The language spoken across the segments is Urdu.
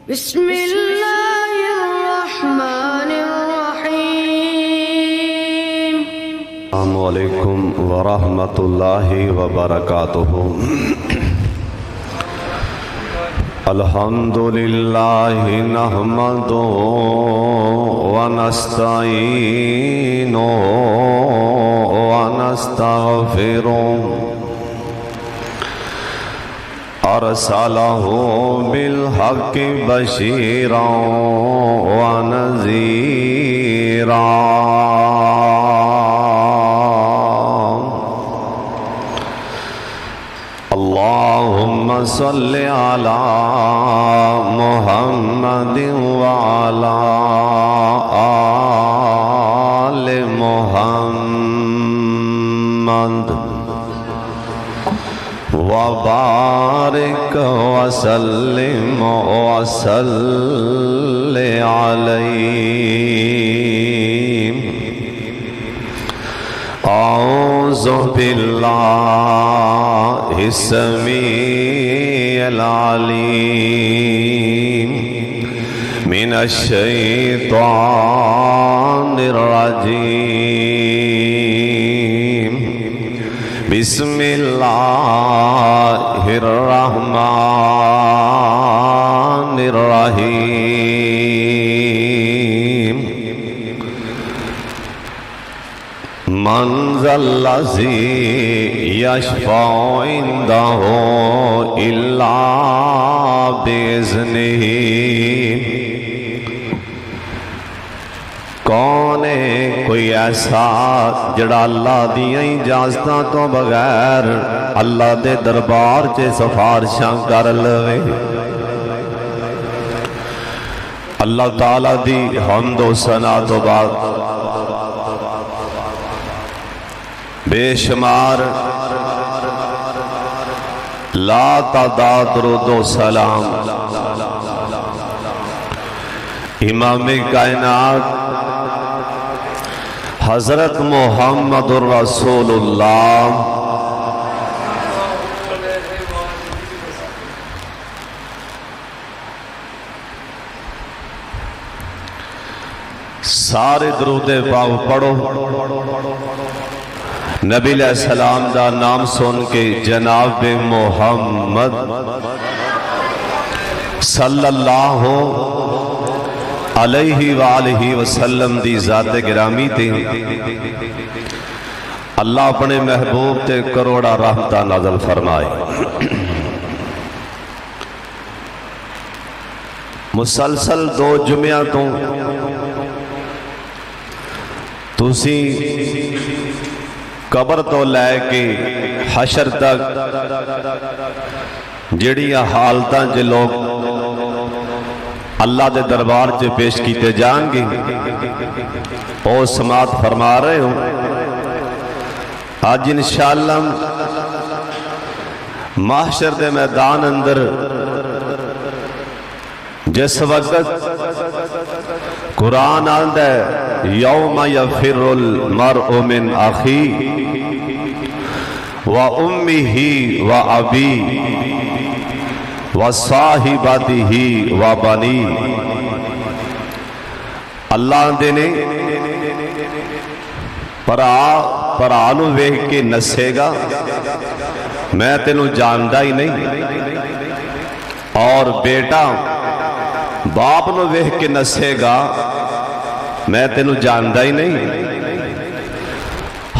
بسم اللہ الرحمن الرحیم۔ السلام علیکم ورحمۃ اللہ وبرکاتہ۔ الحمد للہ نحمده ونستعینه ونستغفره ارسلہ بالحق بشیرا ونذیرا اللہم صل علی محمد وعلی آل محمد وبارک وسلم وصل علیہ۔ اعوذ باللہ السمیع العلیم من الشیطان الرجیم۔ بسم اللہ الرحمن الرحیم۔ من ذا الذی یشفع عنده الا باذنہ۔ کون ہے کوئی ایسا جڑا اللہ دیاں اجازتاں تو بغیر اللہ دے دربار چے سفارشاں کر لوے؟ اللہ تعالیٰ دی حمد و ثنا تو بعد بے شمار لا تعداد درود و سلام امام کائنات حضرت محمد الرسول اللہ سارے درود پاک پڑھو۔ نبی علیہ السلام دا نام سن کے جناب محمد صلی اللہ علیہ وآلہ وسلم دی ذات گرامی تے اللہ اپنے محبوب تے کروڑا رحمتہ نازل فرمائے۔ مسلسل 2 جمعہ تسی قبر تو لے کے حشر تک جڑیاں حالتاں جے لوگ اللہ دے دربار سے پیش کیتے جان گے او سماعت فرما رہے ہوں۔ آج انشاءاللہ محشر دے میدان اندر جس وقت قرآن آندہ ہے یوم یفر المرء من اخی و امہ و ابی وَصَاحِبَتِهِ وَبَنِي۔ اللہ دے نے پرانو ویکھ کے نسے گا میں تینوں جاندہ ہی نہیں، اور بیٹا باپ نو ویکھ کے نسے گا میں تینوں جاندہ ہی نہیں،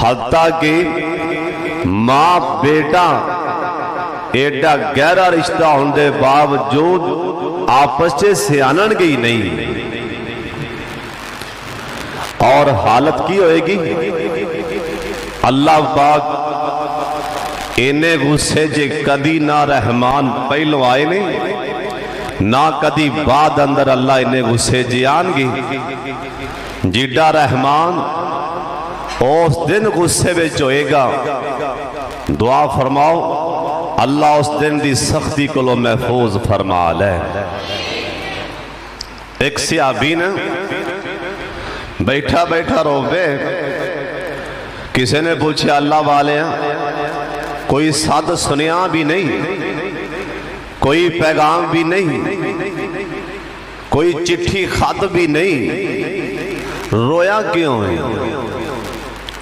حتیٰ کہ ماں بیٹا ایڈا گہرا رشتہ ہوندے باوجود آپس سے سیانن گئی نہیں، اور حالت کی ہوئے گی؟ اللہ پاک انہیں غصے جے کدی نہ رحمان پہلو آئے نہیں نہ کدی بعد اندر اللہ انہیں غصے جے آن گی۔ جیڈا رحمان اس دن غصے بے چوئے گا، دعا فرماؤ اللہ اس دن دی سختی کو لو محفوظ فرما لے۔ ایک صحابی نے بیٹھا بیٹھا روبے، کسی نے پوچھے اللہ والے ہیں کوئی ساتھ سنیا بھی نہیں، کوئی پیغام بھی نہیں، کوئی چٹھی خط بھی نہیں، رویا کیوں ہے؟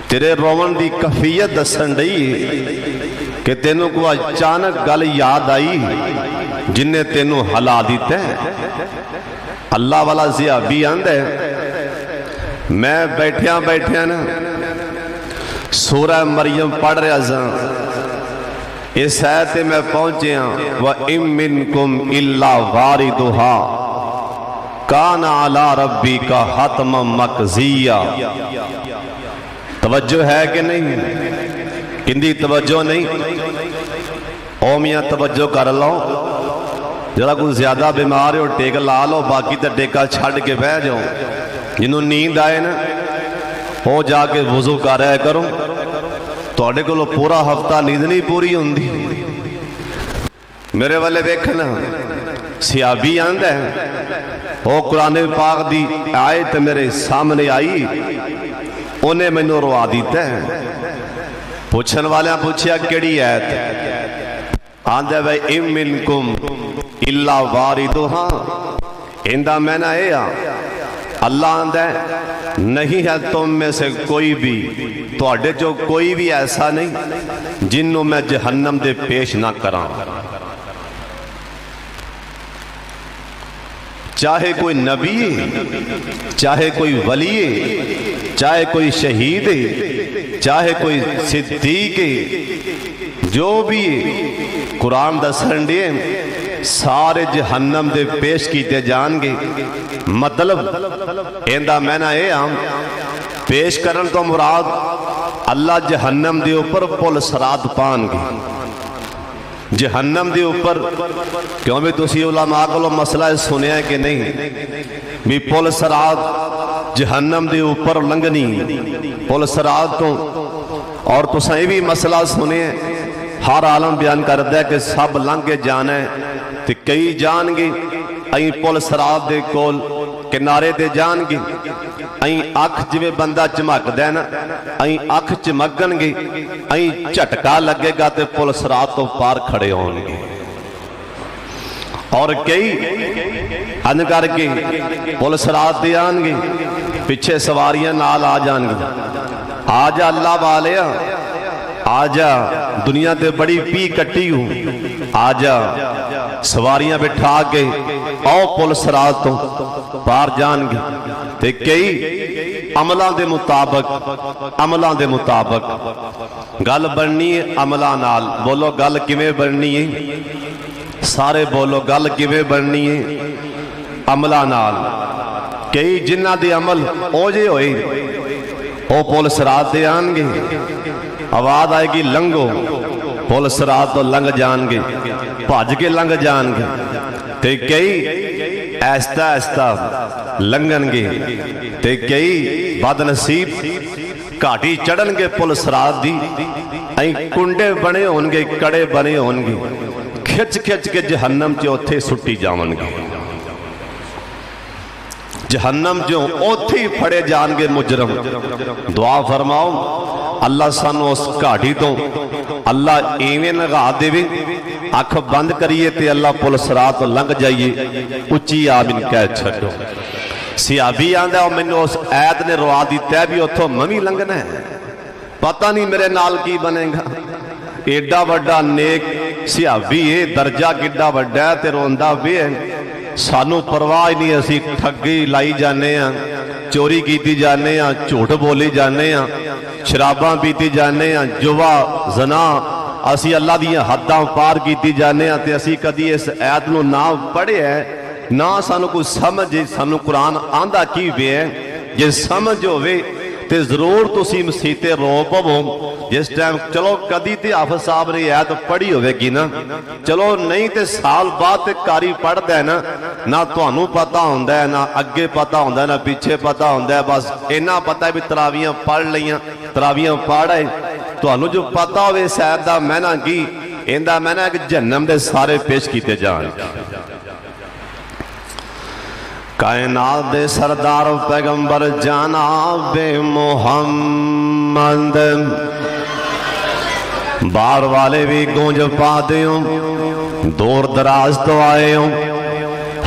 تیرے روون دی کفیت دسن رہی کہ تینوں کو اچانک گل یاد آئی جن نے تینوں ہلا دیتا ہے۔ اللہ والا زیابی آندہ ہے، میں بیٹھیا نا سورہ مریم پڑھ رہا زاں، اس آیت میں پہنچے ہیں وَإِن مِّنكُمْ إِلَّا وَارِدُهَا کَانَ عَلَىٰ رَبِّكَ حَتْمًا مَّقْضِيًّا۔ توجہ ہے کہ نہیں؟ کندی توجہ نہیں؟ او میاں توجہ کر لو، ذرا کوئی زیادہ بیمار ہے اور ٹیک لا لو، باقی تو ٹیکا چھڑ کے بہ جاؤ۔ جنہوں نیند آئے نا وہ جا کے وضو کر رہا کرو، توڑے کو لو پورا ہفتہ نیند نہیں پوری ہوندی۔ میرے والے دیکھنا سیابی آندہ ہے، وہ قرآن پاک دی آیت میرے سامنے آئی، انہیں میں نے روا دیتا ہے۔ پوچھن والے پوچھیا کیڑی آیت؟ آندہ ہے اِن مِّنكُمْ إِلَّا وَارِدُهَا، اندہ میں نہ ایا اللہ آندہ ہے نہیں ہے تم میں سے کوئی بھی، تو اڈے جو کوئی بھی ایسا نہیں جنہوں میں جہنم دے پیش نہ کراں، چاہے کوئی نبی ہے، چاہے کوئی ولی ہے، چاہے کوئی شہید ہے، چاہے کوئی صدیق ہے، جو بھی ہے قرآن دسن دے سارے جہنم دے پیش کیتے جان گے۔ مطلب ایندہ میں نہ اے ہم پیش کرن تو مراد اللہ جہنم دے اوپر پل سرات پان گے، جہنم دے اوپر کیوں بھی تسی علماء کو مسئلہ سنے ہے کہ نہیں بھی پل سرات جہنم دے اوپر لنگنی پل سرات تو، اور تسا یہ بھی مسئلہ سنے ہیں ہر عالم بیان کردہ ہے کہ سب لنگے جانا ہے، تو کئی جان گے این پل سرات دے کول کنارے دے جان گے، این اکھ جوے بندہ چمک دینا، این اکھ چمکن گے، این چٹکا لگے گا تے پل سرات تو پار کھڑے ہون گے۔ اور کئی انکر کے پل سرات دے آن گے، پچھے سواریاں نال آ جان گے، آجا اللہ والیا آجا دنیا تے بڑی پی کٹی ہوں، آجا سواریاں بٹھا کے او پل سرات تو پار جان گے۔ تے کئی عملان دے مطابق گل بننی ہے عملان نال، بولو گل کیویں بننی ہے؟ سارے بولو گل کیویں بننی ہے؟ عملان نال۔ کئی جنہ دے عمل او جے ہوئے او پل سرات دے آن گے، آواز آئے گی لنگو، پل سرات تو لنگ جان گے، بھاج کے لنگ جان گے۔ تے کئی ایستا لنگن گے، تے کئی بد نصیب کاٹی چڑھن گے پل سرات دی، این کنڈے بنے ہونگے، کڑے بنے ہونگے، کھچ کے جہنم چوتھے سٹی جاون گے، جہنم جو اوتھی پھڑے جان گے مجرم۔ دعا فرماؤ اللہ سانو اس کاٹی تو اللہ ایویں نگاہ دے وے، اکھ بند کریے تے اللہ پل سرات لنگ جائیے، اچھی آمین کہہ چھڑو۔ سیابی آندہ اور میں نے اس عید نے روا دیتا ہے بھی اتھو ممی لنگنا ہے، پتہ نہیں میرے نال کی بنے گا۔ ایڈا وڈا نیک سیابی ہے، درجہ کڈا وڈا ہے تے روندہ بھی ہے، سانو پرواہ نہیں، اسی ٹھگی لائی جانے ہیں، چوری کیتی جانے ہیں، جھوٹ بولی جانے ہیں، شراباں پیتی جانے ہیں، جوا زنا اسی اللہ دیاں حداں پار کیتی جانے ہیں، تے اسی کدی اس آیت نو نہ پڑھے ہے، نہ سانو کوئی سمجھ، سانو قرآن آندہ کی وے ہے، جے سمجھ ہوئے تے ضرور تسی مسیحتے رو پو جس ٹائم چلو کدی تے حافظ صاحب نے آیت پڑھی ہوئے گی نا، چلو نہیں تے سال بعد تے کاری پڑھ دے نا، نہ توانو پتہ ہوندہ ہے، نہ اگے پتہ ہوندہ ہے، نہ پیچھے پتہ ہوندہ ہے، بس اینا پتہ ہے بھی تراویاں پڑھ لیاں، تراویاں پڑھائے، توانو جو پتہ ہوئے سیدہ میں نہ کی، ایندہ میں نہ کہ جہنم دے سارے پیش کیتے جان۔ کائنات دے سردار پیغمبر جناب محمد، بار والے بھی گونج پا دیوں، دور دراز تو آئے ہوں،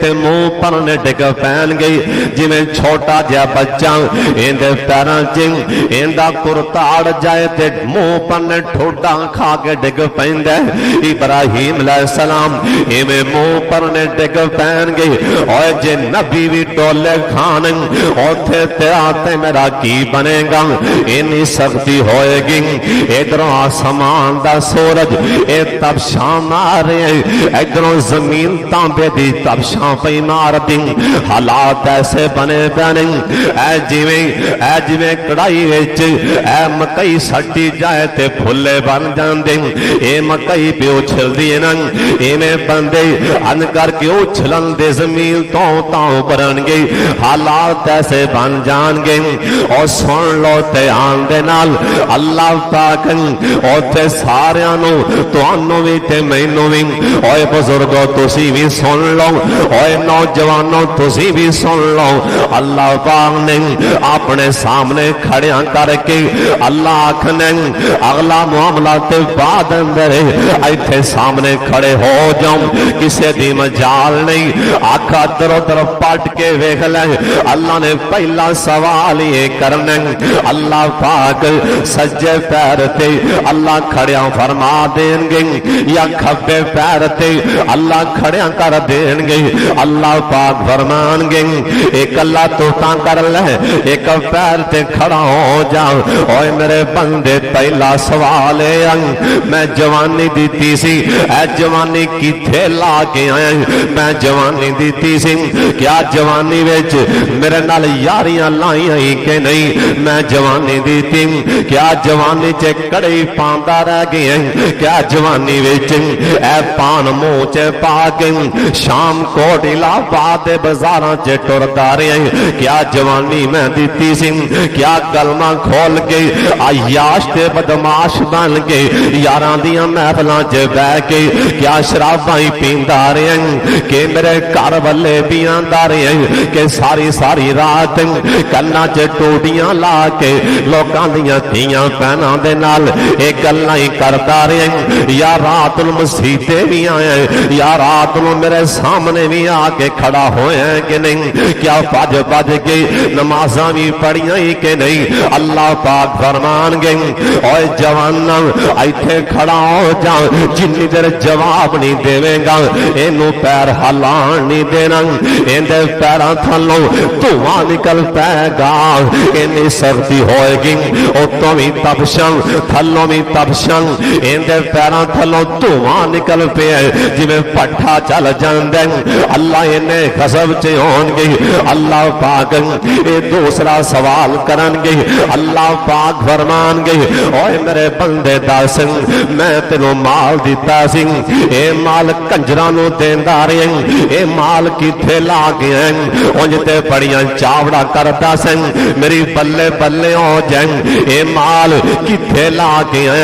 تے منہ پرنے ڈگ پین گے جویں چھوٹا جہا بچہ ایندے پیراں چ ایندا کرتا اڑ جائے تے منہ پرنے ٹھوڈا کھا کے ڈگ پیندا ابراہیم علیہ السلام ایویں منہ پرنے ڈگ پین گے اوے جے نبی بھی ٹولے کھان اوتھے تیرا تے میرا کی بنے گا اینی سختی ہوئے گی ادھروں آسمان دا سورج اے تبشاں مارے ادھروں زمین تانبے دی تبشاں پئی مار دی حالات ایسے بنے بنے اے جویں کڑائی وچ اے مکئی سٹی جائے تے پھلے بن جاندے اے مکئی پہ اچھل دی نا ایویں بندے ان کر کے اچھلن دے زمین تاں برن گے حالات ایسے بن جان گے اور سن لو تے آن دے نال اللہ پاک اوتے ساریاں نو تانوں وی تے مینوں وی اوے بزرگو تسی بھی سن لو اوے نوجوانوں تسی بھی سن لو اللہ پاک نے اپنے سامنے کھڑیاں کر کے اللہ آکھنے اگلا معاملہ تے بعد اندر ایتھے سامنے کھڑے ہو جاؤں کسے دی مجال نہیں آکھا در ادھر پٹ کے ویکھ لے اللہ نے پہلا سوال یہ کرنا اللہ پاک سجے پیر تے اللہ کھڑیاں فرما دین گے یا کھبے پیر تے اللہ کھڑیاں کر دین گے اللہ پاک فرمان گے ایک اللہ تو تاں کر لے ایک پیر تے کھڑا ہو جا اوے میرے بندے پہلا سوال ہے میں جوانی دیتی سی اے جوانی کتھے لا کے آیا میں جوانی دیتی سی کیا جوانی وچ میرے نال یاریاں لائیاں ہی کہ نہیں میں جوانی دیتی کیا جوانی چ کڑی پاندا رہ گیا کیا جوانی وچ اے پان منہ چ پا کے شام کوٹ الہاباد بازاراں چ ٹردا رہیا کیا جوانی میں دیتی سی کیا کلمہ کھول کے عیاش تے بدماش بن کے یاراں دیاں محفلاں چ بیٹھ کے کیا شراباں ہی پیندا رہیا کہ میرے گھر والے بھی آندا رہیا کہ ساری رات کنا چ ٹوٹیاں لا کے لوکاں دیاں دھیاں بہناں دے نال اے گلاں ہی کردا رہیا یا رات نوں مسیتے بھی آیا یا رات نوں میرے سامنے بھی آ کے کھڑا ہویا کہ نہیں کیا بھج کے نمازاں بھی پڑھیاں ہی کہ نہیں اللہ پاک فرمان گے اوے جواناں ایتھے کھڑا ہو جا جنی دیر جواب نہیں دے گا اینو پیر ہلان نہیں دینا ایندے پیراں تھلوں دھواں نکل پے گا اینی سردی ہوئے گی اتوں بھی تبشاں تھلوں بھی تبشاں ایندے پیراں تھلوں دھواں نکل پے جویں پٹھا چل جاندے اللہ اینے غضب چ ہون گے اللہ پاک اے دوسرا سوال کرن گے اللہ پاک فرمان گے اوے میرے بندے دس میں تینوں مال دیتا سی اے مال کنجراں نوں دیندا رہیا اے مال کتھے لا گیا اونج تے بڑیاں چاوڑا کردا سی میری بلے بلے ہو جائیں اے مال کتھے لا گیا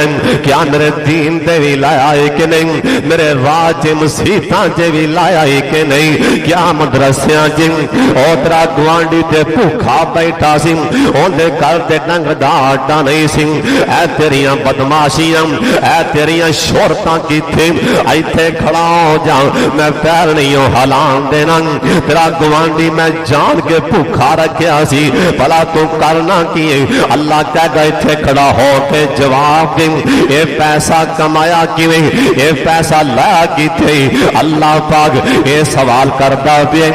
کیا میرے دین تے بھی لایا ہے کہ نہیں میرے راج مسیتاں تے بھی لایا ہے کہ نہیں کیا مدرسیاں جی اوترا گوانڈی تے بھوکھا بیٹھا سی اوندے گھر تے ڈنگ دا آٹا نہیں سی اے تیریاں بدماشیاں اے تیریاں شورتاں کیتھے ایتھے کھڑا ہو جا میں پیر نہیں ہو حلان دینا تیرا گوانڈی میں جان کے بھوکھا رکھیا سی بھلا تو کرنا کیے اللہ کہہ گا ایتھے کھڑا ہو کے جواب دیں اے پیسہ کمایا کیویں اے پیسہ لایا کیتھے اللہ پاک اے سوال کردا پیا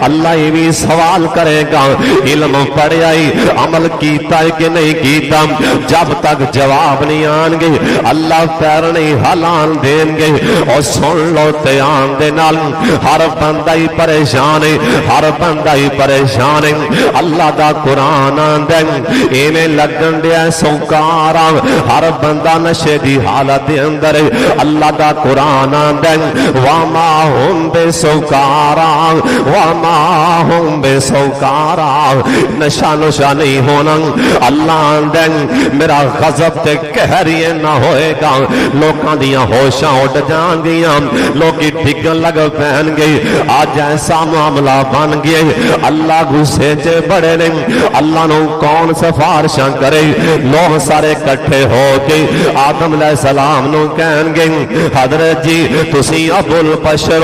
اللہ یہ بھی سوال کرے گا علم پڑھیا ہی عمل کیتا ہے کہ نہیں کیتا جب تک جواب نہیں آن گے اللہ پیر نہیں حلان دین گے اور سن لو تے آن دے نال ہر بندہ ہی پریشان ہے ہر بندہ ہی پریشان ہے اللہ دا قرآن آندے ایویں لگن دیا سوکارا ہر بندہ نشے دی حالت دے اندر اللہ دا قرآن آندے وما ہم بے سوکارا وما ہم بے سوکارا نشہ نشہ نہیں ہونا اللہ آندے میرا غضب تے قہریے نہ ہوئے گا لوکاں دیاں ہوشاں اٹھ جان گیاں لوکی ڈگن لگ پہن گئی آج ایسا معاملہ بن گئے اللہ غصے چے بڑے نہیں اللہ نو کون سفارشاں کرے لوگ سارے کٹھے ہو کے آدم علیہ السلام نو کہن گے حضرت جی تسی ابو البشر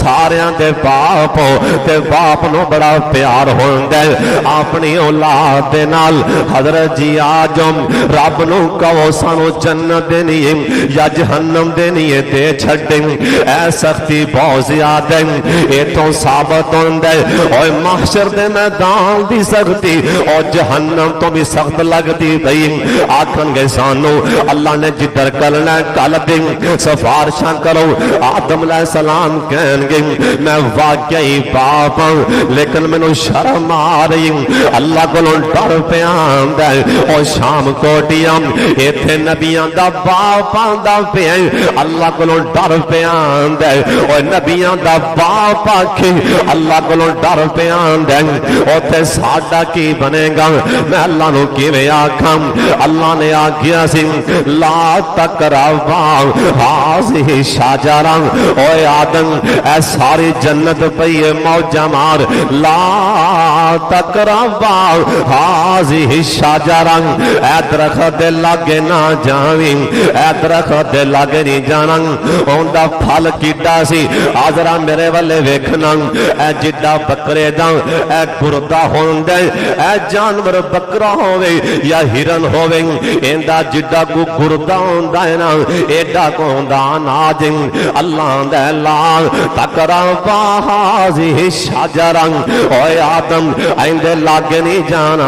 ساریاں دے باپ تے باپ نو بڑا پیار ہوندا ہے اپنی اولاد دے نال حضرت جی آجم رب نو کہو سانو جنت دینی ہے یا جہنم دینی ہے دے چھڑیں اے سختی بہت زیادہ ہے اے تو ثابت ہوندا ہے اوے محشر دے میدان دی سختی اور جہنم تو بھی سخت لگتی بھئی آکھن گے سانو اللہ نے جدر کرنا کل دن سفارشاں کرو آدم علیہ السلام کہن گے میں واقعی باپ ہوں لیکن میں نو شرم آ رہی اللہ کو ڈر پہ آندا ہے اور شام کوٹیاں ایتھے نبیاں دا باپ آندا پہ اللہ کو ڈر پہ آندا ہے اور نبیاں دا باپ آکھے اللہ کو ڈر پہ آندا ہے اور تے ساڈا کی بنے گا میں اللہ نو کیویں آکھاں اللہ نے آکھیا سی لا تقربا ہذہ شجرہ اوے آدم اے ساری جنت پئی موجاں مار لا تقربا ہذہ شجرہ اے درخت دے لاگے نہ جاویں اے درخت دے لاگے نہیں جانا اوندا پھل کیڈا سی آذرا میرے والے ویکھنا اے جڈا بکرے دا اے گردا ہوندا اے جانور بکرا ہووے یا ہرن ہووے ایندا جڈا کو گردا ہوندا ہے نا ایڈا کو ہوندا اناج اللہ دا لا تقربا ہذہ شجرہ اوے آدم ایندے لاگے نہیں جانا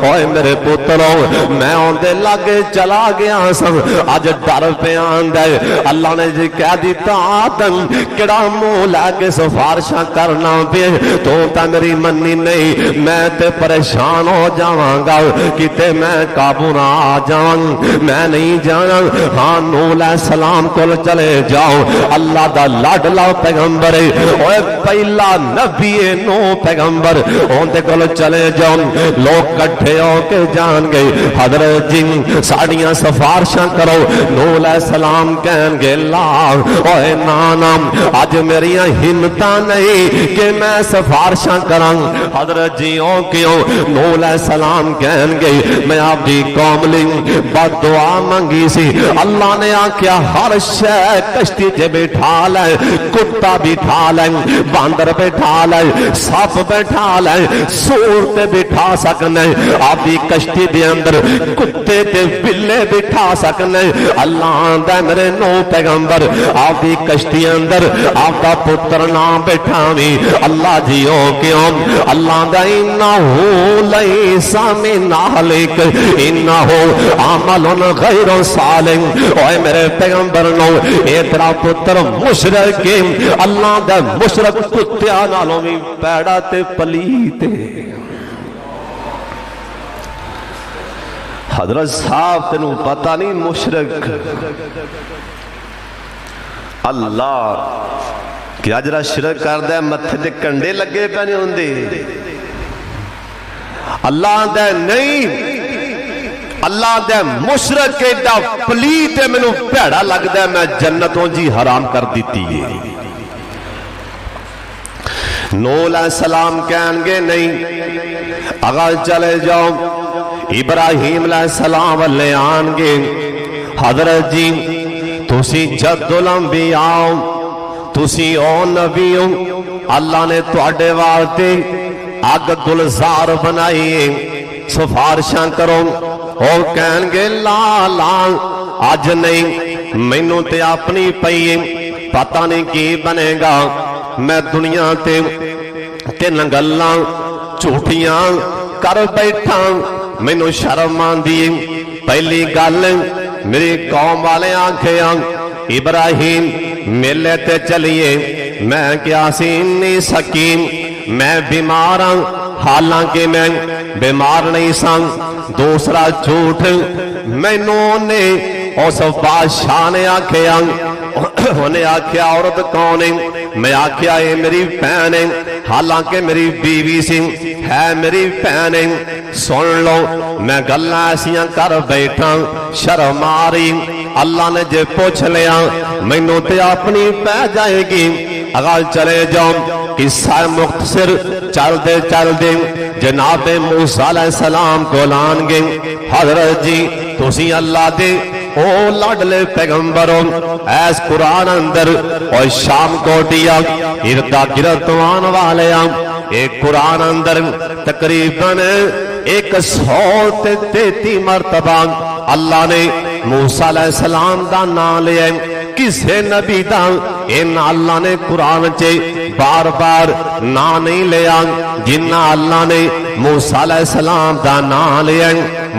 اوے میرے پترو میں اوندے لاگے چلا گیا سن اج ڈر پہ آندا ہے اللہ نے جی کہہ دیتا آدم کیڑا منہ لے کے سفارشاں کرنا پے تو تے میری منی نہیں میں تے پریشان ہو جاواں گا کتے میں قابو نہ آ جاواں میں نہیں جانا ہاں نوح علیہ السلام کول چلے جاؤ اللہ دا لاڈلا پیغمبر اوے پہلا نبی نوح پیغمبر اون دے کول چلے جاؤ لوگ کٹھے ہو کے جان گئے حضرت جی ساڑیاں سفارشاں کرو نوح علیہ السلام کہن گے لا اوے نانا آج میریاں ہمتاں نہیں کہ میں سفارشاں کراں حضرت جی او کیوں نوح علیہ السلام کہن گے میں آپ دی قوم لئی بد دعا منگی سی اللہ نے آکھیا ہر شے کشتی تے بٹھا لے کتا بٹھا لے باندر بٹھا لے سپ بٹھا لے سور تے بٹھا سکنے آپ دی کشتی دے اندر کتے تے بلے بٹھا سکنے اللہ دا میرے نوح پیغمبر آپ دی کشتی اندر آپ کا پتر نام بٹھاویں اللہ جیو کیوں اللہ دا انہو لیس من اہلک انہو عمل غیر صالح اوے میرے پیغمبر نو اے تیرا پتر مشرک اللہ دا مشرک کتیاں نالوں بھی پیڑا تے پلیت حضرت صاحب تینوں پتہ نہیں مشرک اللہ کیا جرا شرک کردہ ہے متھے تے کنڈے لگے پہ نہیں ہوندے اللہ دے نہیں اللہ دے مشرک ایڈا پلیت ہے مینوں بھیڑا لگدا ہے میں جنتوں جی حرام کر دیتی ہے نوح علیہ السلام کہن گے نہیں اگر چلے جاؤ ابراہیم علیہ السلام والے آن گے حضرت جی تسی جد الانبیاء تسی او نبی اللہ نے تواڈے واسطے اگ گلزار بنائی سفارشاں کرو او کہن گے لا لا اج نہیں مینوں تے اپنی پئی پتہ نہیں کی بنے گا میں دنیا تے گلاں جھوٹیاں کر بیٹھا مینوں شرم آندی پہلی گل میری قوم والے آنکھیں ابراہیم میلے تے چلیے میں کیا سی انی سکیم میں بیمار ہوں حالانکہ میں بیمار نہیں سن دوسرا جھوٹ مینوں نے اس بادشاہ نے آکھیا انہیں آکھیا عورت کون ہے میں آکھیا اے میری بہن ہے حالانکہ میری بیوی سی ہے میری بہن ہے سن لو میں گلاں ایسیاں کر بیٹھا شرم آ رہی اللہ نے جے پوچھ لیا مینوں تے اپنی پہ جائے گی اگر چلے جاؤ قصہ مختصر چل دے جناب موسیٰ علیہ السلام کو لان گے حضرت جی تسی اللہ دے او لاڈلے پیغمبروں ایس قرآن اندر اور شام کوٹیا اردا گرتوان والے ایک قرآن اندر تقریباً 133 مرتبہ اللہ نے موسیٰ علیہ السلام دا نام لیا کسے نبی دا ان اللہ نے قرآن چے بار بار نام نہیں لیا جنہ اللہ نے موسیٰ علیہ السلام دا نام لیا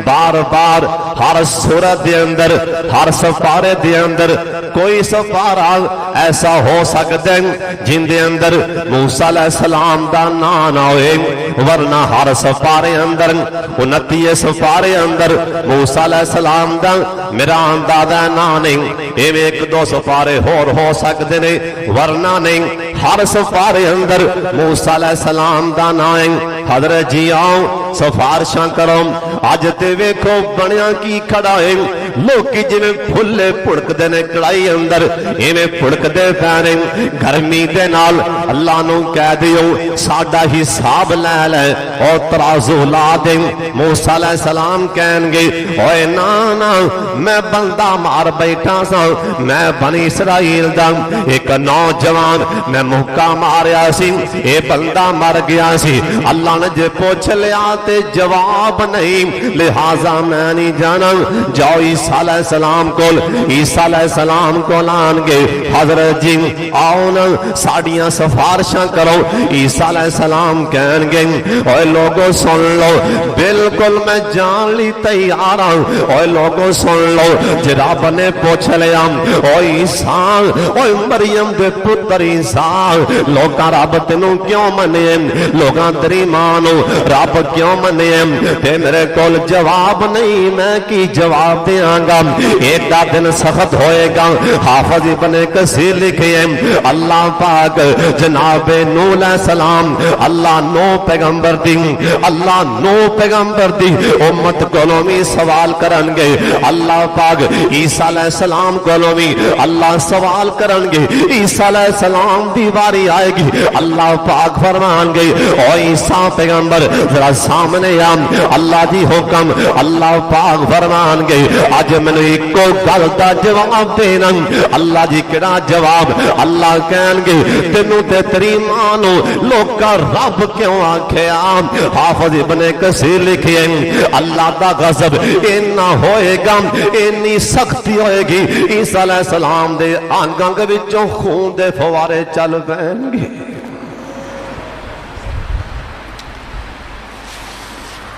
بار بار ہر سورت دے اندر ہر سفارے دے اندر کوئی سفارہ ایسا ہو سکتے ہیں جن دے اندر موسیٰ علیہ السلام دا نام نہ ہوئے ورنہ ہر سفارے اندر 29 سفارے اندر موسیٰ علیہ السلام دا میرا اندازہ نام نہیں ایویں 1-2 سفارے ہو سکتے ہیں ورنہ نہیں ہر سفارے اندر موسیٰ علیہ السلام دا نام حضرت جی آؤ سفارشاں کرو آج تے ویکھو بنیا کی کھڑا ہے لوکی جویں پھلے پھڑک دے نے کڑائی اندر ایویں پھڑک دے پے گرمی دے نال اللہ نو کہہ دیو ساڈا حساب لے لے او ترازو لا دے موسیٰ علیہ السلام کہن گے اوے نا میں بندہ مار بیٹھا سا میں بنی اسرائیل دا ایک نوجوان میں مکہ ماریا سی اے بندہ مر گیا سی اللہ نے جے پوچھ لیا تے جواب نہیں لہذا میں نہیں جانا جاؤ عیسیٰ علیہ السلام کو عیسیٰ علیہ السلام کو لان گے حضرت جی آؤ نا ساڑیاں سفارشاں کرو عیسیٰ علیہ السلام کہن گے اوے لوگوں سن لو بالکل میں جان لی تیار ہوں اوے لوگوں سن لو جے رب نے پوچھ لیا او عیسیٰ او مریم دے پتر عیسیٰ لوگاں رب تینوں کیوں منے لوگاں تیری مانو رب کیوں منے تے میرے کول جواب نہیں میں کی جواب دیاں گا ایک دن سخت ہوئے گا حافظ ابن کثیر لکھے اللہ پاک جناب نوح علیہ السلام اللہ نو پیغمبر دی اللہ نو پیغمبر دی امت کولوں بھی سوال کرن گے اللہ پاک عیسیٰ علیہ السلام کولوں بھی اللہ سوال کرن گے عیسیٰ علیہ السلام دی باری آئے گی اللہ پاک فرمان گے او عیسیٰ پیغمبر ذرا سامنے اللہ دی حکم اللہ پاک فرمان گے آج میں نے ایک کو گل دا جواب دینا اللہ جی کڑا جواب اللہ کہن گے تینوں تے تیری مانو لوکا رب کیوں آکھیا حافظ ابن کثیر لکھے اللہ دا غضب اینا ہوئے گا اینی سختی ہوئے گی عیسیٰ علیہ السلام دے آنگنگ وچوں خون دے فوارے چل پین گے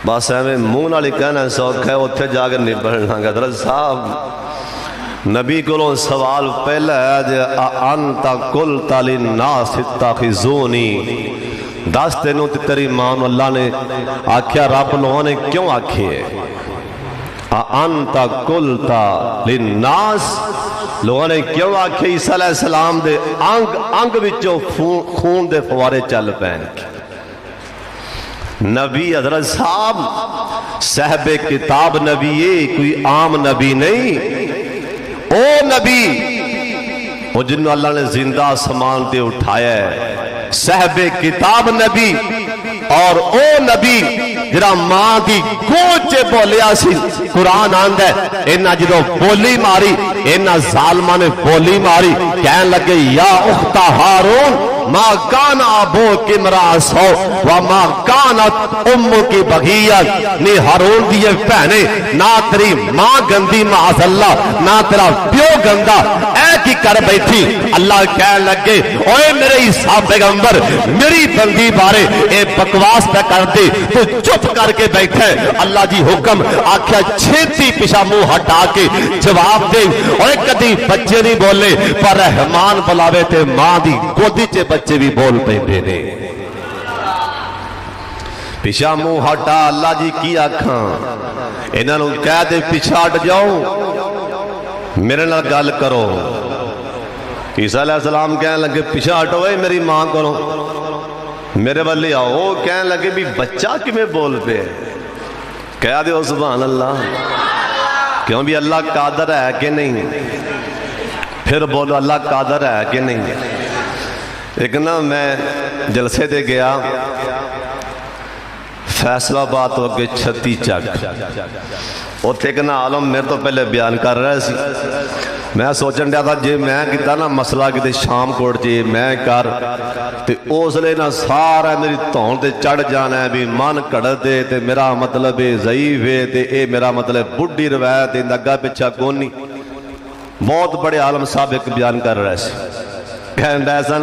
بس ایویں منہ نال کہنا سوکھا ہے اوتھے جا کے نبڑنا گا حضرت صاحب نبی کولوں سوال پہلا ہے جے انت قلت للناس اتخذونی دس تینوں تے تیری ماں اللہ نے آکھیا رب لوگوں نے کیوں آکھی ہے انت قلت للناس لوگوں نے کیوں آکھی عیسیٰ علیہ السلام دے انگ وچوں خون دے فوارے چل پین نبی حضرت صاحب صاحب کتاب نبی ہے کوئی عام نبی نہیں او نبی وہ جنہوں اللہ نے زندہ آسمان تے اٹھایا ہے صاحب کتاب نبی اور او نبی جرا ماں دی کوچے بولیا سی قرآن آندہ ہے انہا جدو بولی ماری انہا ظالمہ نے بولی ماری کہنے لگے یا اخت ہارون ما کان ابو کی مراس ہو وما کانت امو کی بغیت نی ہارون دیئے پہنے نہ تیری ماں گندی معاذ اللہ نہ تیرا پیو گندہ اے کی کر بیٹھی اللہ کہنے لگے اوے میرے عیسیٰ پیغمبر میری بندی بارے اے بکواس پہ کر دے تو چپ کر کے بیٹھے اللہ جی حکم آکھیا چھیتی پیشا منہ ہٹا کے جواب دے اوے کدی بچے نہیں بولے پر رحمان بلاوے تے ماں دی گودی چے بچے بھی بول پہ دے پیشا منہ ہٹا اللہ جی کی آکھاں انہاں نوں کہہ دے پیچھے ہٹ جاؤ میرے نال گل کرو عیسیٰ علیہ السلام کہنے لگے پیچھے ہٹو اے میری ماں کرو میرے والے آؤ کہنے لگے بھی بچہ کی میں بول پہ کہہ دے سبحان اللہ کیوں بھی اللہ قادر ہے کہ نہیں پھر بولو اللہ قادر ہے کہ نہیں ایک نا میں جلسے دے گیا فیصلہ بات تو اگے 36 چک اتنے ایک نا عالم میرے تو پہلے بیان کر رہے سی میں سوچن دیا تھا جی میں کتا نا مسئلہ کتے شام کوٹ جی میں کر تے اس لئے نا سارا میری تون تے چڑھ جانا ہے بھی من کڑ دے تے میرا مطلب ضعیف ہے تے اے میرا مطلب بڑھی روایت تے نگا پچھا کونی بہت بڑے عالم صاحب ایک بیان کر رہے سی کہندہ ایسا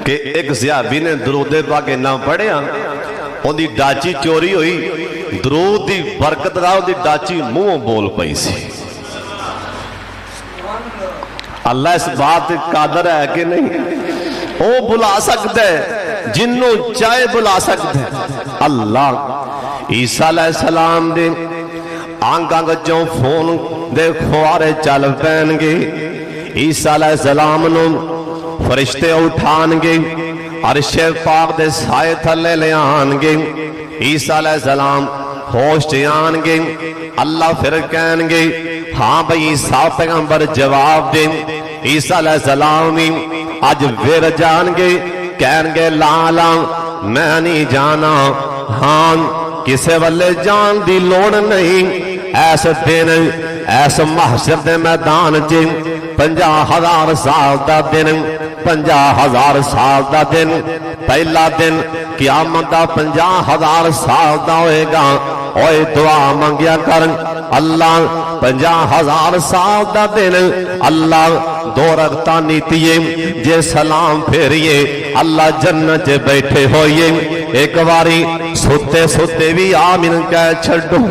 کہ ایک زیابی نے درود پاک نہ پڑھیا ان دی ڈاچی چوری ہوئی درود دی برکت راہ دی ڈاچی منہ بول پئی سی اللہ اس بات قادر ہے کہ نہیں وہ بلا سکتا ہے جنوں چاہے بلا سکتا ہے اللہ عیسیٰ علیہ السلام دے آنگ آنگ جو فون دے خوارے چل پین گے عیسیٰ علیہ السلام نو فرشتے اٹھان گے عرش پاک دے سائے تھلے لے آن گے عیسیٰ علیہ السلام ہوش آن گے اللہ پھر کہن گے ہاں بھئی عیسیٰ پیغمبر جواب دیں عیسیٰ علیہ السلام آج پھر جان گے کہن گے لالا میں نہیں جانا ہاں کسے والے جان دی لوڑ نہیں ایسے دن ایسے محشر دے میدان جن 50,000 سال دا دن 50,000 سال دا دن پہلا دن قیامت دا 50,000 سال دا ہوئے گا اوہ دعا منگیا کرن اللہ 50,000 سال دا دن اللہ دو رکھتا نیتیے جے سلام پھیریے اللہ جنت جے بیٹھے ہوئے ایک باری ستے ستے بھی آمین کہہ چھڑو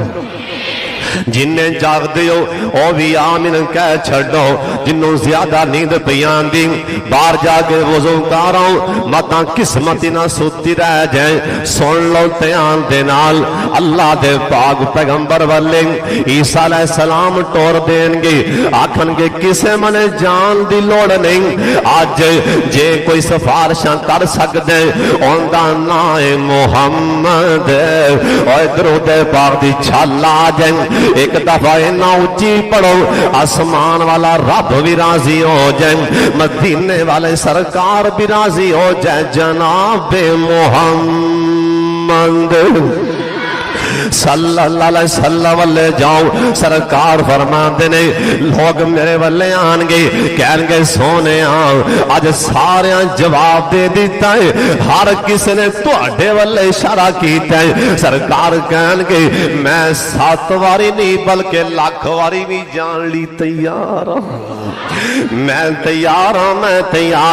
جنہیں جاگ دیو او بھی آمین کہہ چھڑو جنہوں زیادہ نیند پیان دی بار جاگے وضو کاراؤں مطا قسمتی نہ سوتی رہ جائیں سن لو تیان دینال اللہ دے پاک پیغمبر والے عیسیٰ علیہ السلام ٹور دین گے آکھن گے کسے منے جان دی لوڑ نہیں آج جے کوئی سفارشاں کر سکتے اوندہ نائے محمد اور درود پاک دی چھلا جائیں ایک دفعہ نہ اچھی پڑھو آسمان والا رب بھی راضی ہو جائے مدینے والے سرکار بھی راضی ہو جائے جناب محمد صلی اللہ علیہ وسلم والے جاؤ سرکار فرما دینے لوگ میرے والے آنگے کہنگے سونے آج سارے جواب دے دیتا ہے ہر کسی نے تو اڈے والے اشارہ کیتا ہے سرکار کہنگے میں 7 واری نہیں بلکہ لاکھ واری بھی جان لی تیار میں تیار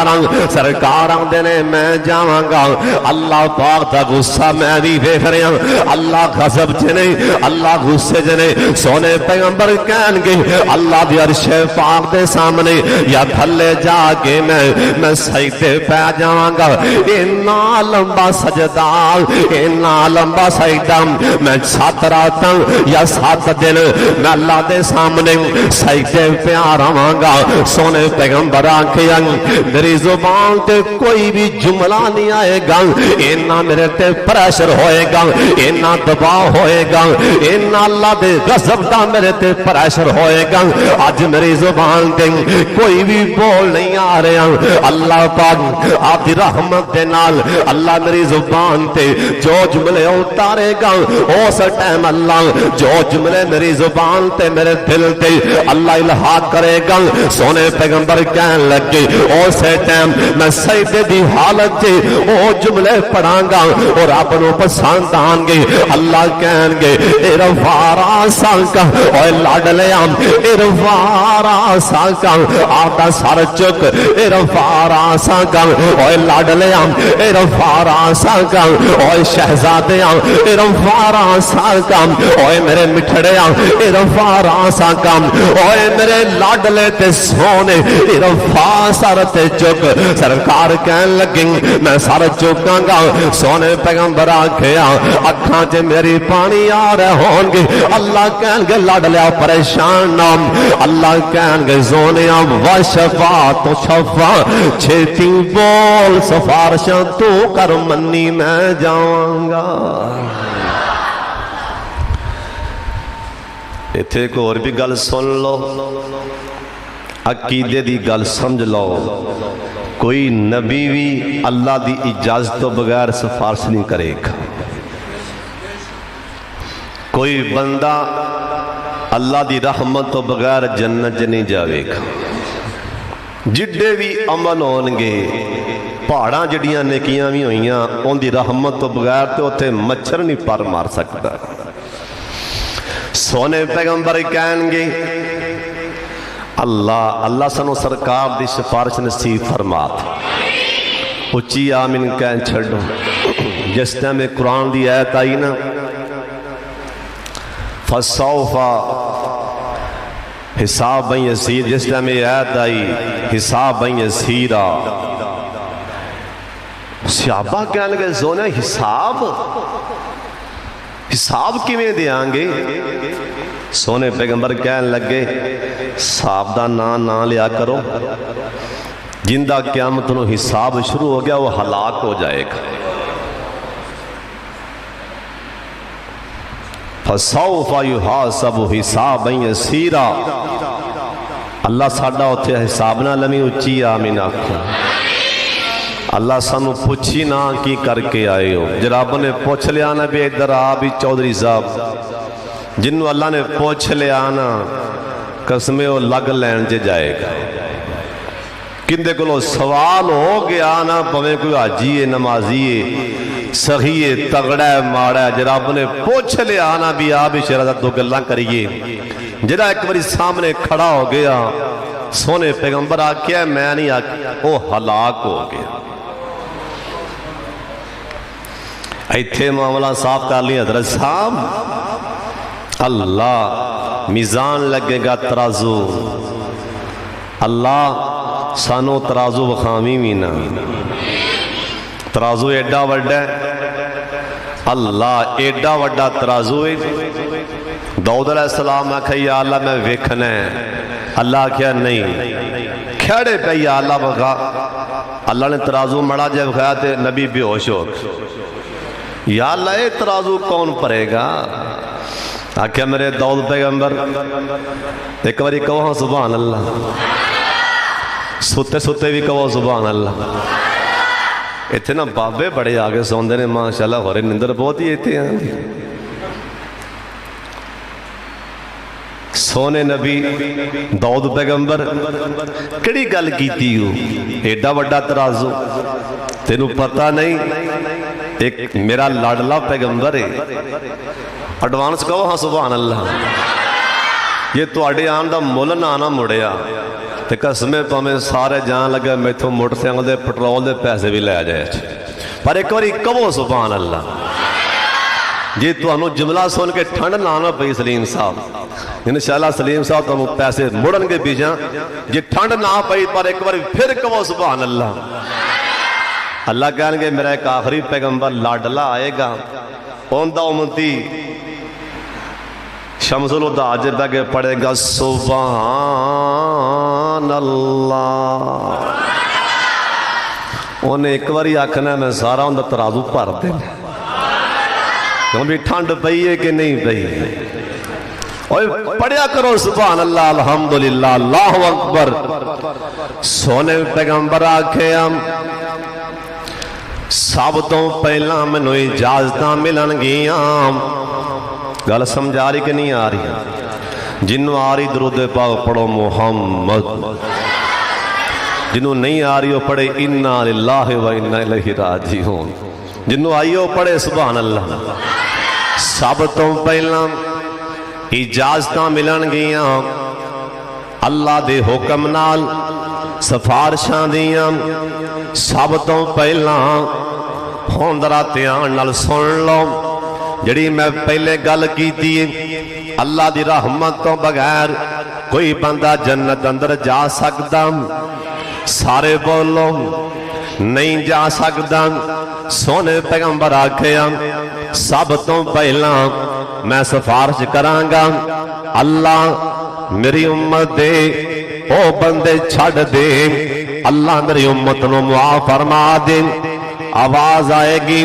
ہوں سرکار آن دینے میں جاؤں گا اللہ پاک تا غصہ میں بھی دیکھ رہے ہیں اللہ غضب جنے اللہ غصے جنے سونے پیغمبر کہن گے اللہ دی عرش پاک دے سامنے یا تھلے جا کے میں سجدے پہ جاؤں گا اتنا لمبا سجدہ اتنا لمبا سجدہ میں 7 راتاں یا 7 دن میں اللہ دے سامنے سجدے پہ آ رہا گا سونے پیغمبر آنکھیں میری زبان تے کوئی بھی جملہ نہیں آئے گا اتنا میرے تے پریشر ہوئے گا اتنا دباؤ ہوئے گا اتنا اللہ دے غضب دا میرے تے پریشر ہوئے گا آج میری زبان تے کوئی بھی بول نہیں آ رہا اللہ پاک آپ دی رحمت دے نال اللہ میری زبان تے جو جملے اتارے گا اس ٹائم اللہ جو جملے میری زبان تے میرے دل تے اللہ الہا کرے گا سونے پیغمبر کہن لگے اسے ٹائم میں سجدے دی حالت تے او جملے پڑھاں گا اور اپنوں پسند آن گے اللہ کہن گے ارفارا سانکا اوہ لڑ لیام ارفارا سانکا آتا سار چک ارفارا سانکا اوہ لڑ لیام ارفارا سانکا اوہ شہزادیاں ارفارا سانکا اوہ میرے مٹھڑیاں ارفارا سانکا اوہ میرے لڑ لیتے سونے ارفا سارتے چک سرکار کہن لگیں میں سار چکاں گا سونے پیغمبر آنکھیا اکھاں جے میری پانی آ رہے ہوں گے اللہ کہن گے لڑ لیا پریشان نام اللہ کہن گے زونیاں وشفا تو شفا چھتی بول سفارشاں تو کر منی میں جاؤں گا ایتھے کو اور بھی گل سن لو عقیدے دی گل سمجھ لو کوئی نبی بھی اللہ دی اجازت تو بغیر سفارش نہیں کرے گا کوئی بندہ اللہ دی رحمت تو بغیر جنت نہیں جاوے گا. جڈے بھی عمل ہون گے پہاڑاں جڑیاں نیکیاں بھی ہوئیاں ان دی رحمت تو بغیر تو اتنے مچھر نہیں پر مار سکتا. سونے پیغمبر کہیں گے اللہ سانو سرکار دی سفارش نصیب فرما. اچھی آمین کہن چھڑو. جس ٹائم میں قرآن دی آیت آئی نا فَسَوْفَ حساب یسیر، جس ٹائم میں آیت آئی حساب یسیرا، صحابہ کہنے لگے زونے حساب کیویں دیاں گے؟ سونے پیغمبر کہنے لگے صاحب دا نہ لیا کرو، جندہ قیامت نو حساب شروع ہو گیا وہ ہلاک ہو جائے گا. فَسَوْفَ يُحَاسَبُ حِسَابًا يَسِيرًا. اللہ ساڈا اتھے حساب نہ لمی. اچھی آمین آکھو. اللہ سانو پوچھی نہ کی کر کے آئے ہو. جراب نے پوچھ لیا نا بھی ادھر آ بھی چودھری صاحب، جنہوں اللہ نے پوچھ لیا نا قسمیں وہ لگ لین چے جائے گا. کندے کو سوال ہو گیا نا پویں کوئی حاجی ہے نمازی ہے سخی ہے تگڑا ہے ماڑا ہے، جراب نے پوچھ لیا نا بھی آپ شرادت دو گلاں کریے. جرا ایک باری سامنے کھڑا ہو گیا سونے پیغمبر آکیا میں نہیں آکیا وہ ہلاک ہو گیا. ایتھے معاملہ صاف کر لی حضرت صاحب. اللہ میزان لگے گا ترازو، اللہ سانو ترازو بخامی مینا. ترازو ایڈا وڈا ہے، اللہ ایڈا وڈا ترازو ہے. داؤد علیہ السلام آکھا یا اللہ میں ویکھنا ہے، اللہ کیا نہیں کھڑے پہ یا اللہ بخا. اللہ نے ترازو مڑا جب کھایا تے نبی بے ہوش ہو یا اللہ یہ ترازو کون پرے گا؟ آکھا میرے داؤد پیغمبر ایک باری کہو ہاں سبحان اللہ، ستے ستے بھی کہو سبحان اللہ. اتنا بابے بڑے آگے سوندے نے ماشاءاللہ ہورے نندر بہت ہی ایتے ہیں. سونے نبی داؤد پیغمبر کڑی گل کیتی ہو ایڈا وڈا ترازو تینوں پتہ نہیں ایک میرا لاڈلا پیغمبر ہے. ایڈوانس کہو ہاں سبحان اللہ. یہ تو اڈے آن دا مول نہ آنا مڑیا تے قسمیں پامیں سارے جان لگے میتھوں موٹر سائیکل دے پٹرول دے پیسے بھی لے جائے پر ایک باری کہو سبحان اللہ. جی تو انہوں جملہ سن کے ٹھنڈ نہ آنا پئی سلیم صاحب انشاءاللہ سلیم صاحب تو پیسے مڑن کے بیجاں جی ٹھنڈ نہ پئی پر ایک بار پھر کہو سبحان اللہ. اللہ کہیں گے میرا ایک آخری پیغمبر لاڈلا آئے گا اوندہ امتی شمس الہدا جب کے پڑھے گا سبحان اللہ. انہیں ایک باری آکھنا میں سارا اندر ترازو پار دیں کیوں بھی ٹھنڈ پئی ہے کہ نہیں پئی. پڑھیا کرو سبحان اللہ الحمدللہ اللہ اکبر. سونے پیغمبر آکھے ہم سب تو پہلا میں نوئی اجازتاں ملن گیاں. گل سمجھا رہی کہ نہیں آ رہی؟ جنہوں آ رہی درود پاک پڑھو محمد، جنہوں نہیں آ رہی ہو پڑھے انا للہ و انا الیہ راجعون، جنہوں آئی ہو پڑھے سبحان اللہ. سب تو پہلا اجازتاں ملن گیاں اللہ دے حکم نال سفارشاں دیاں. سب تو پہلا ہوندرا دھیان نال سن لو جڑی میں پہلے گل کیتی اللہ دی رحمت تو بغیر کوئی بندہ جنت اندر جا سکتا؟ سارے بولو نہیں جا سکتا. سونے پیغمبر آکھیا سب تو پہلا میں سفارش کرانگا اللہ میری امت دے او بندے چھڑ دے، اللہ میری امت نو معاف فرما دے. آواز آئے گی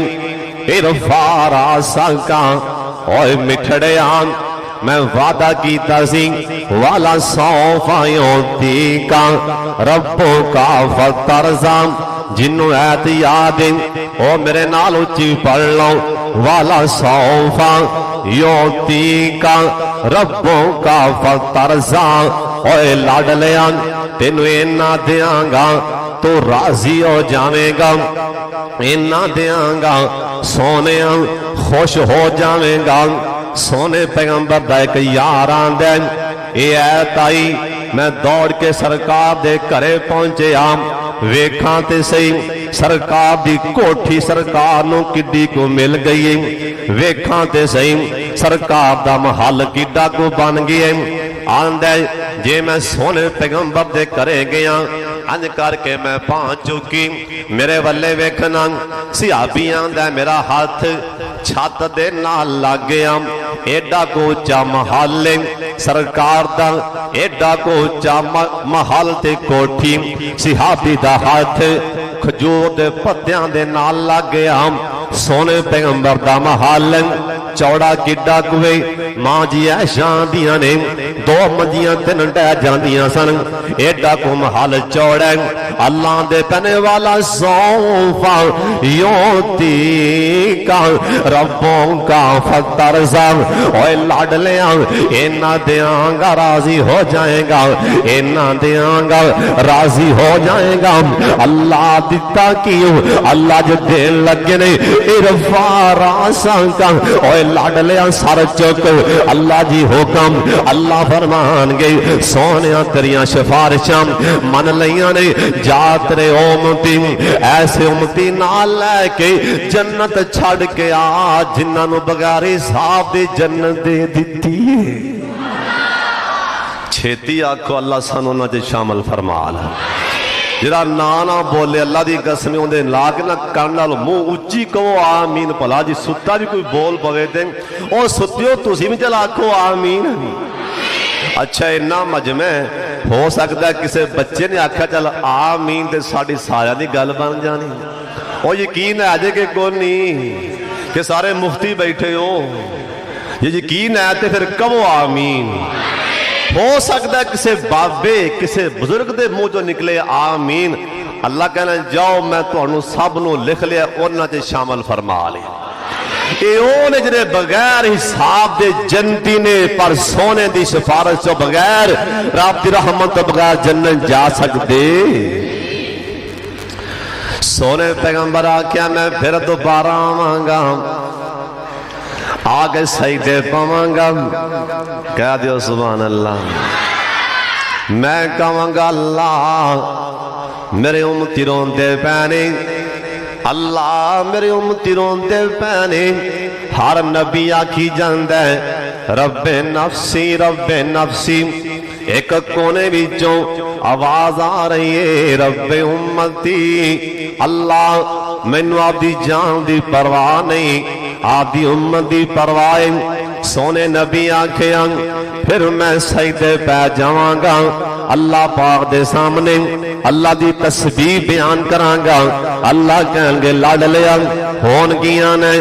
ارفع راسک اوے مٹھڑے آن میں وعدہ کیتا سی والا سوف یعطیک ربک فترضی. جنوں ایت یاد او میرے نال اچھی پڑھ لو والا سوفا یوتی کا ربوں کا فترزا اوے لاڈلیاں تینو اینا دیاں گا تو راضی ہو جاویں گا اینا دیاں گا سونیاں خوش ہو جاویں گا سونے پیغمبر دا ایک یار آندے اے ایت آئی میں دوڑ کے سرکار دے کرے پہنچے آم ویکھاں تے صحیح سرکار دی کوٹھی سرکار نو کڈی کو مل گئی ویکھاں تے صحیح سرکار دا محل کڈا کو بن گئی آندے جے میں سونے پیغمبر دے کرے گیا انج کر کے میں پہنچ چکی میرے والے ویکھنا صحابی آندے میرا ہاتھ چھت دے نال لگ گیا ایڈا کو اونچا محل سرکار دا ایڈا کو اونچا محل تے کوٹھی صحابی دا ہاتھ کھجور دے پتیاں دے نال لگ گیا سونے پیغمبر دا محل چوڑا کڈا کوئے ماں جی ایشاں دیاں نے دو منجیاں تین ڈے جاندیاں سن ایڈا کو محل چوڑا اللہ دے پہنے والا سوفا یوتی کا ربوں کا فترزا اوے لاڈلیاں اینا دیاں گا راضی ہو جائے گا اینا دیاں گا راضی ہو جائے گا اللہ دیتا کیوں اللہ جو دین لگے نے ارفا راساں کا اوے لاڈلیاں سر چک اللہ جی حکم اللہ فرمان گئی سونیاں تیریاں شفارشاں من لیاں نے جات رے امتی ایسے امتی نال لے کے جنت چھڑ کے آ جنہاں نو بغیر حساب دی جنت دے دیتی چھیتی آکھو اللہ سانو نہ جے شامل فرما لے جرا نانا بولے اللہ دی قسم ہوندے لاگ نہ کرنا لو منہ اچھی کہو آمین بھلا جی ستا بھی کوئی بول پوے دیں او ستیو تسی بھی چلا آکھو آمین اچھا اتنا مجمع ہو سکتا ہے کسی بچے نے آکھا چل آمین تے ساڑی سارا دی گل بن جانی او یقین ہے آجے کہ کون نہیں کہ سارے مفتی بیٹھے ہو یہ یقین ہے تے پھر کہو آمین ہو سکتا ہے کسی بابے کسی بزرگ دے منہ جو نکلے آمین اللہ کہنا جاؤ میں تو انہوں سب نو لکھ لیا انہاں تے شامل فرما لیا ایون جنہیں بغیر حساب دے جنتی نے پر سونے دی سفارش جو بغیر رب دی رحمت تو بغیر جنت جا سکتے سونے پیغمبر آکیا میں پھر دوبارہ آمانگا آگے سجدے پاوانگا کہہ دیو سبحان اللہ میں کہاں اللہ میرے امتی روندے پہنے اللہ میرے امتی روندے پہنے ہر نبی آکھی جاندے رب نفسی ایک کونے بیچوں آواز آ رہی ہے رب امتی اللہ مینو آپ دی جان دی پرواہ نہیں آپ دی امت دی پرواہ سونے نبی آنکھیں پھر میں سجدے پہ جاواں گا اللہ پاک دے سامنے اللہ دی تسبیح بیان کرانگا اللہ کہیں گے لاڈلیاں ہون گیاں نے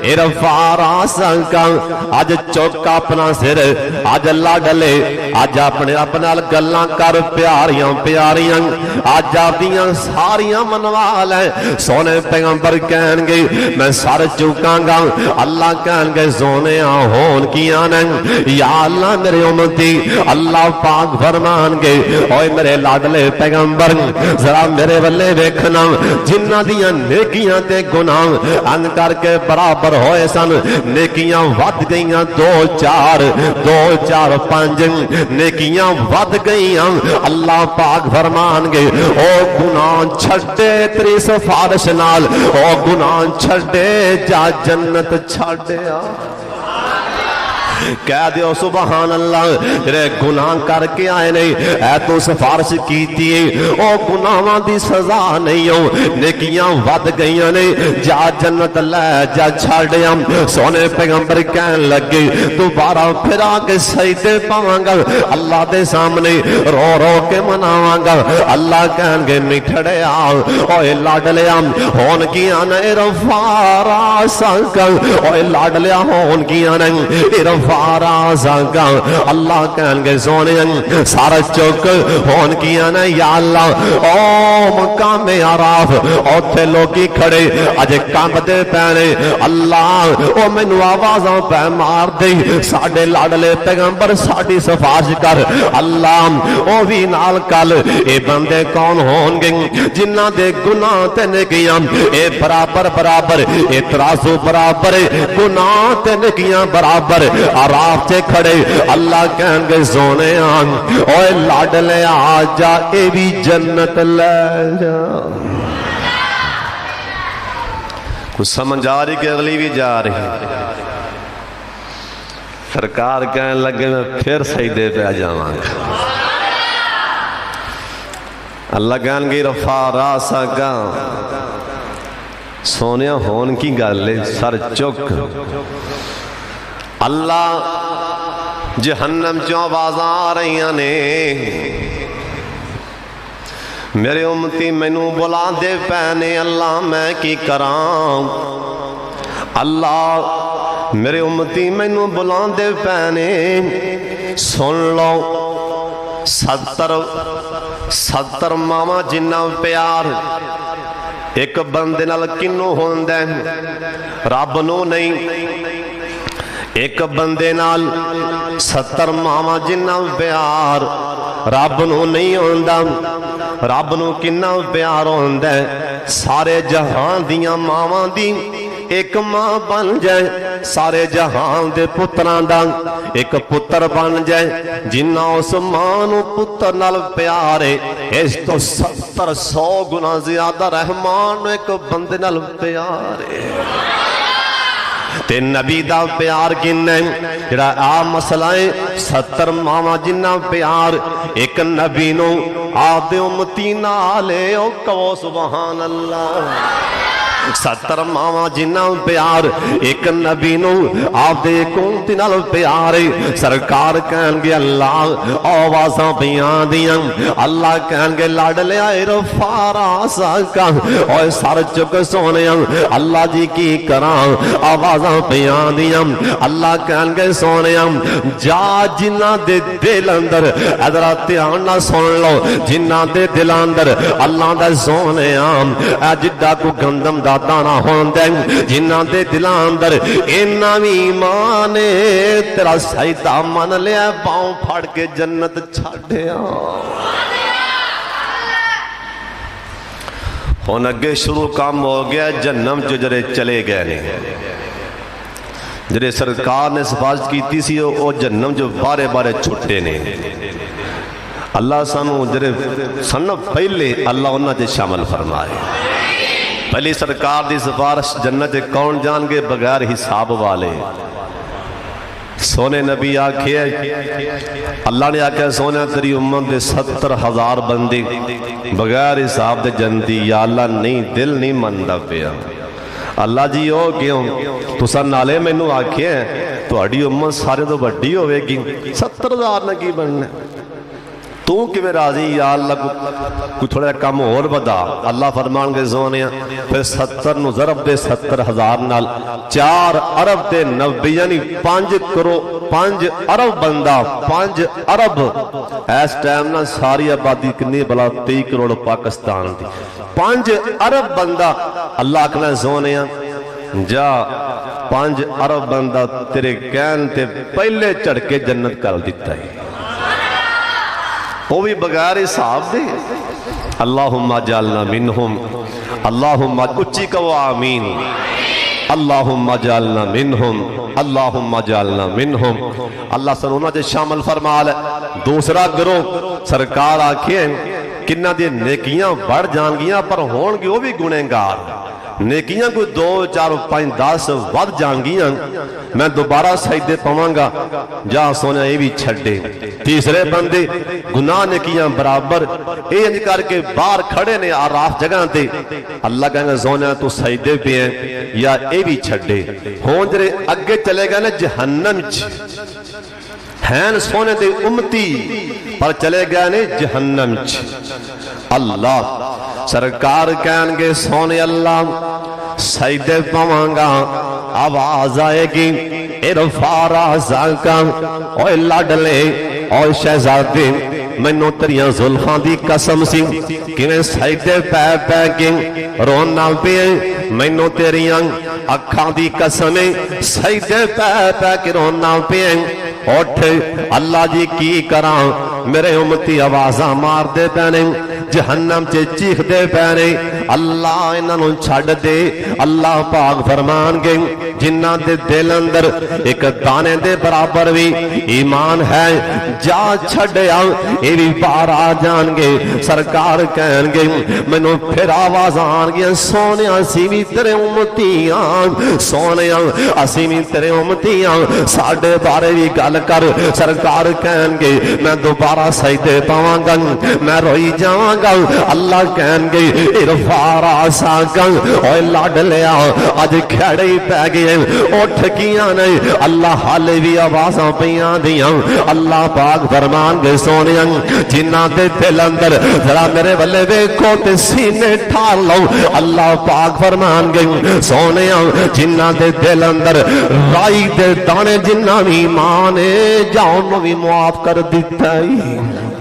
ارفع راساں کا آج چوکا اپنا سر آج لاڈلے آج اپنا گلاں کر پیاریاں آج آپ دیاں ساریاں منوال ہیں سونے پیغمبر کہیں گے میں سر چکاں گا اللہ کہیں گے سونیاں ہون گیاں نے یا اللہ میرے امتی اللہ پاک فرمان گے اوے میرے لاڈلے پیغمبر ذرا میرے والے ویکھنا جنہ دیاں نیکیاں تے گناہ ان کر کے برابر ہوئے سن نیکیاں ود گئیاں دو چار پانچ نیکیاں ود گئیاں اللہ پاک فرمان گے او گناہ چھڑے تیری سفارش نال او گناہ چھڑے جا جنت چھڑے کہہ دیو سبحان اللہ جرے گناہ کر کے آئے نہیں اے تو سفارش کیتی ہے او گناہاں دی سزا نہیں ہو نیکیاں ود گئیاں نہیں جا جنت لے جا چھڑیاں سونے پیغمبر کہن لگے دوبارہ پھر آکے سجدے پاواں گا اللہ دے سامنے رو رو کے مناواں گا اللہ کہن گے مٹھڑے آؤ اوے لاڈلیاں ہون گیاں نے ارفع راساں کا اوے لاڈلیاں ہون گیاں نے ارفع فارا ساگا اللہ کہن گے سونے سارا چک ہون کیا نا یا اللہ او مقام عراف اوتھے لوگی کھڑے اجے کام دے پینے اللہ او مینوں آوازاں پہ مار دے ساڈے لاڈلے پیغمبر ساڈی سفارش کر اللہ او بھی نال کل اے بندے کون ہون گے جنہاں دے گناہ تے نیکیاں اے برابر برابر اے ترازو برابر گناہ تے نیکیاں برابر عراف تے کھڑے اللہ کہن گے سونے اوے لاڈلے آ جا اے بھی جنت لے جا کچھ سمجھ آ رہی کہ اگلی بھی جا رہی سرکار کہنے لگے میں پھر سجدے پہ آ جاواں گا اللہ کہن گے رفع راسک سونیا ہون کی گالے سر چک اللہ جہنم چوں آوازاں آ رہی نے میرے امتی مینوں بلا دے پینے اللہ میں کی کراں اللہ میرے امتی مینوں بلا دے پینے سن لو 70 ماما جنہ پیار ایک بندے نال کنوں ہوندے رب نو نہیں ایک بندے نال 70 ماما جنہ پیار رب نو نہیں ہوندا رب نو کنہ پیار ہوندا سارے جہان دیاں ماواں دی ایک ماں بن جائے سارے جہان دے پتران دا ایک پتر بن جائے جنہ اس ماں نو پتر نال پیارے اس تو 70-100 گنا زیادہ رحمان ایک بندے نال پیارے تے نبی دا پیار کنے جڑا آ مسئلہ ہے 70 ماما جنہ پیار ایک نبی نو آدھے امتی نالے او کہو سبحان اللہ 70 ماما جنہ پیار ایک نبی نو آپ دے کونتی نال پیارے سرکار کہن گے اللہ آوازاں بیان دیاں اللہ کہن گے لاڈلے آئے رفع راسک اوہ سر چک سونیاں اللہ جی کی کران آوازاں بیان دیاں اللہ کہن گے سونیاں جا جنہ دے دل اندر حضرت آنا سن لو جنہ دے دل اندر اللہ دے سونیاں جدہ کو گندم دا دانا ہوندے جنہ دے دلان اندر اینا بھی ایمانے تیرا سجدہ من لیا پاؤں پھاڑ کے جنت چھاڑے ہون اگے شروع کام ہو گیا جنم جو جرے چلے گئے نہیں جرے سرکار نے سفارش کیتی سی او جنم جو بارے بارے چھٹے نہیں اللہ سانو جرے سنو پہلے اللہ انہاں جے شامل فرمائے پہلی سرکار دی سفارش جنت کون جان گے بغیر حساب والے سونے نبی آکھے اللہ نے آکھے سونے تیری امت دے 70,000 بندے بغیر حساب دے جنتی یا اللہ نہیں دل نہیں مندہ پیا اللہ جی ہو کیوں تو سن نالے میں نو آکھے ہیں تو اڑی امت سارے تو بڑی ہوئے گی 70,000 نہ کی بننے تو کہ راضی یا اللہ کوئی تھوڑا کم اور بدا اللہ فرمان کے زونیاں پھر 70 نو ضرب دے 70,000 نال 4 ارب دے 90 یعنی 5 ارب بندہ 5 ارب ایس ٹائم نا ساری آبادی کنی بلا 23 کروڑ پاکستان دی 5 ارب بندہ اللہ کہنا زونیاں جا 5 ارب بندہ تیرے کہن تے پہلے چڑھ کے جنت کر دیتا ہے وہ بھی بغیر حساب دے اللہم جعلنا منہم اللہم اچھی کہو آمین اللہم جعلنا منہم اللہم جعلنا منہم اللہ سنونا جے شامل فرما لے دوسرا گروہ سرکار آکھیں کنہ دے نیکیاں بڑھ جان گیاں پر ہون گی وہ بھی گنہگار نیکیاں کوئی 2 4 5 10 ود جان گیاں میں دوبارہ سجدے پاواں گا جہاں سونا یہ بھی چھڑے تیسرے بندے گناہ نیکیاں برابر اے انج کر کے باہر کھڑے نے عراف جگہ تے اللہ کہنا سونا تو سجدے پہ ہیں یا اے بھی چھڑے ہون جرے اگے چلے گئے نا جہنم ہیں سونے دے امتی پر چلے گئے نے جہنم اللہ سرکار کہن گے سونے اللہ سجدے پاواں گا آواز آئے گی ارفع راسک اوے لاڈلے اوے شہزادے مینوں تیریاں زلفاں دی قسم سی کیویں سجدے پے پے کے رونا پیا مینوں تیریاں اکھاں دی قسم سجدے پے پے کے رونا پیا اٹھ اللہ جی کی کراں میرے امتی آوازاں مار دے پینے جہنم چے چیخ دے پینے اللہ انہاں نوں چھڈ دے اللہ پاک فرمان گے جنہاں دے دل اندر ایک دانے دے برابر بھی ایمان ہے جا چھڈیا اے بھی باہر آ جان گے سرکار کہن گے مینوں پھر آواز آن گیا سونیا اسی بھی تیرے امتیاں سونیا اسی بھی تیرے امتیاں ساڈے بارے بھی گل کر سرکار کہن گے میں دوبارہ سجدے پاواں گا میں روئی جاواں گا اللہ کہن گے ارفع راسک اوے لاڈلیا اج کھڑے ہی پے گئے اٹھ گیاں نہیں اللہ حالے بھی آوازاں پیاں دیاں اللہ پاک فرمان گے سونیاں جنہاں دے دل اندر ذرا میرے والے ویکھو تے سینے ٹھار لو اللہ پاک فرمان گے سونیاں جنہاں دے دل اندر رائی دے دانے جنہاں بھی ایمان جاؤ نو بھی معاف کر دیتا ہی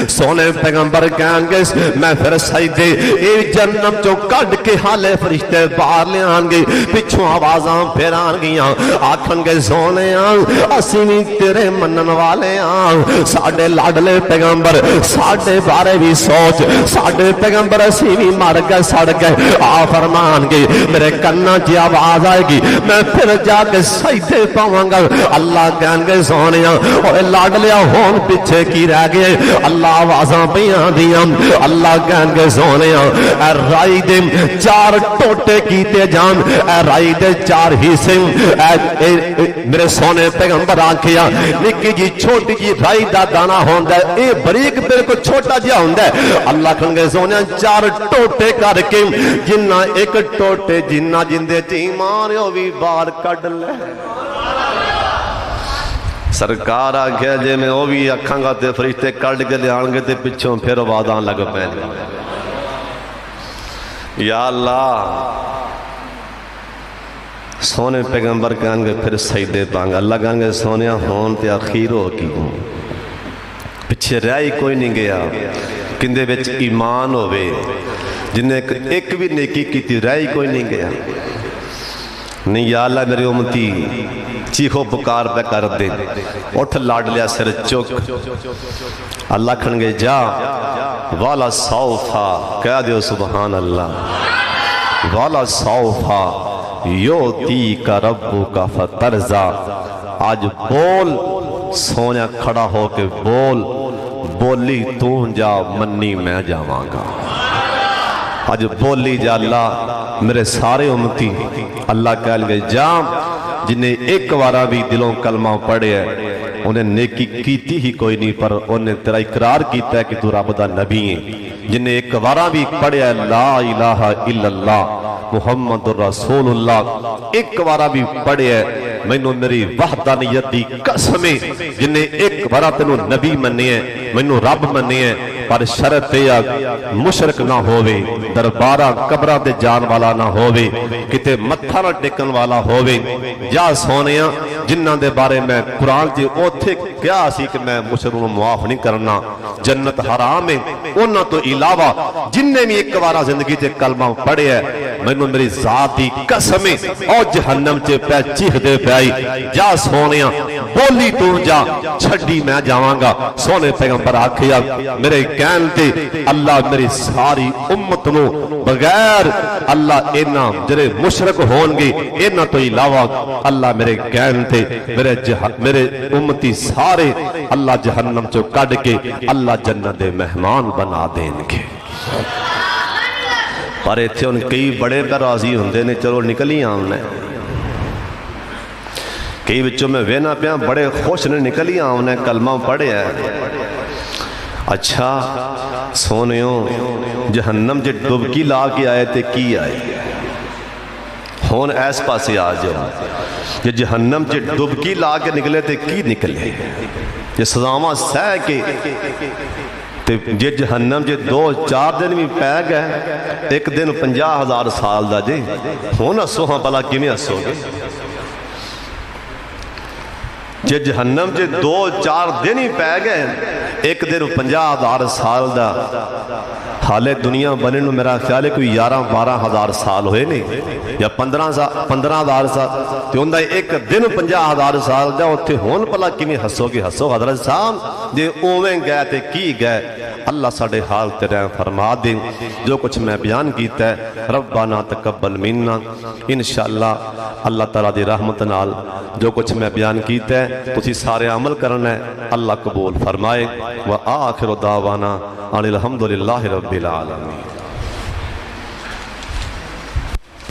سونے پیغمبر کہن گے میں پھر سجدے اے جنم چو کڈ کے حالے فرشتے باہر لے آن گے پچھوں آوازاں پھر آن گیاں آکھن گے سونے اسی بھی تیرے منن والے ساڈے لاڈلے پیغمبر ساڈے بارے بھی سوچ ساڈے پیغمبر اسی بھی مر گئے سڑ گئے آ فرمان گے میرے کنا چ آواز آئے گی میں پھر جا کے سجدے پاواں گا اللہ کہن گے سونے اوے لاڈلیا ہون پیچھے کی رہ گئے اللہ آوازاں پیاں دیاں اللہ کہن گے سونیا اے رائی دے چار ٹوٹے کیتے جان اے رائی دے چار حصے میرے سونے پیغمبر آکھیا نکی جی چھوٹی جی رائی دا دانا ہوندا ہے اے بریک بالکل چھوٹا جہا ہوندا ہے اللہ کہن گے سونیا چار ٹوٹے کر کے جنہ ایک ٹوٹے جنہ جندے چ ایمان او وی باہر کڈ لے سرکار آگیا جے میں وہ بھی اکھاں گا تے فرشتے کڈ کے لے آن گے تے پچھوں پھر آوازاں لگ پین یا اللہ سونے پیغمبر کہن گے پھر سجدے پاں گا اللہ کہن گے سونیا ہون تے اخیر ہو کی پیچھے رہی کوئی نہیں گیا کندے وچ ایمان ہوئے جن ایک بھی نیکی کیتی رہی کوئی نہیں گیا نہیں یا اللہ میری امتی چیخو پکار پہ کر دے اٹھ لاڈ لیا سر چک اللہ کھن گے جا والا صوفا کہہ دیو سبحان اللہ والا صوفا یوتی کا ربو کا فترزا آج بول سونا کھڑا ہو کے بول بولی تو جا منی میں جاواں گا آج بولی جا اللہ میرے سارے امتی اللہ کہہ گئے جا جنہیں ایک وارا بھی دلوں کلمہ پڑھے ہے انہیں نیکی کیتی ہی کوئی نہیں پر انہیں تیرا اقرار کیتا ہے کہ تو رب دا نبی ہے جنہیں ایک وارا بھی پڑھے ہے لا الہ الا اللہ محمد رسول اللہ ایک وارا بھی پڑھے ہے مینوں میری وحدانیت دی قسمیں جنہیں ایک وارا تینوں نبی مننے ہیں مینوں رب مننے ہیں پر شرط یا مشرک نہ ہووے دربارہ قبرہ دے جان والا نہ ہووے کتے متھا نہ ٹکن والا ہووے جا سونیاں جنہاں دے بارے میں قرآن جی اوتھے کیا سی کہ میں مشرکوں معاف نہیں کرنا جنت حرام ہے انہاں تو علاوہ جنہیں بھی ایک بارہ زندگی تے کلمہ پڑھے ہے مینوں میری ذاتی قسم او جہنم تے پہ چیخ دے پئی جا سونیاں بولی تو جا چھڈی میں جاواں گا سونے پیغمبر آکھیا میرے کہن تے اللہ میری ساری امت نو بغیر اللہ اینا جرے مشرک ہون گے اینا تو علاوہ اللہ میرے کہن تے میرے امتی سارے اللہ جہنم چو کڈ کے اللہ جنت دے مہمان بنا دیں گے پر ایتھے ان کئی بڑے پہ راضی ہوندے نے چلو نکلی آمنے کئی بچوں میں وینا پیاں بڑے خوش نے نکلی آمنے کلمہ پڑھے ہے اچھا سونیوں جہنم جے ڈبکی لا کے آئے تے کی آئے ہون ایس پاسے آ جاؤ یہ جہنم جے ڈبکی لا کے نکلے تے کی نکلے یہ سزاواں سہ کے جے جہنم جے 2-4 دن بھی پہ گئے ایک دن 50,000 سال دا جے ہونا سوہاں پلا کیویں ہسو گے جے جہنم جے 2-4 دن ہی پہ گئے، ایک دن 50,000 سال دا، حالے دنیا بنے نو میرا خیال ہے کوئی 11-12 ہزار سال ہوئے نہیں، یا 15,000 سال، تو اندھا ایک دن 50,000 سال دا، ہوتے ہون پلا کیویں ہسو گے ہسو حضرت صاحب جے اویں گئے تے کی گئے۔ اللہ ساڑھے حال تے رحم فرما دیں۔ جو کچھ میں بیان کیتا ہے ربنا تقبل منا، انشاءاللہ اللہ تعالیٰ دی رحمت نال جو کچھ میں بیان کیتا ہے تسی سارے عمل کرنا ہے، اللہ قبول فرمائے۔ وآخر دعوانا ان الحمدللہ رب العالمین۔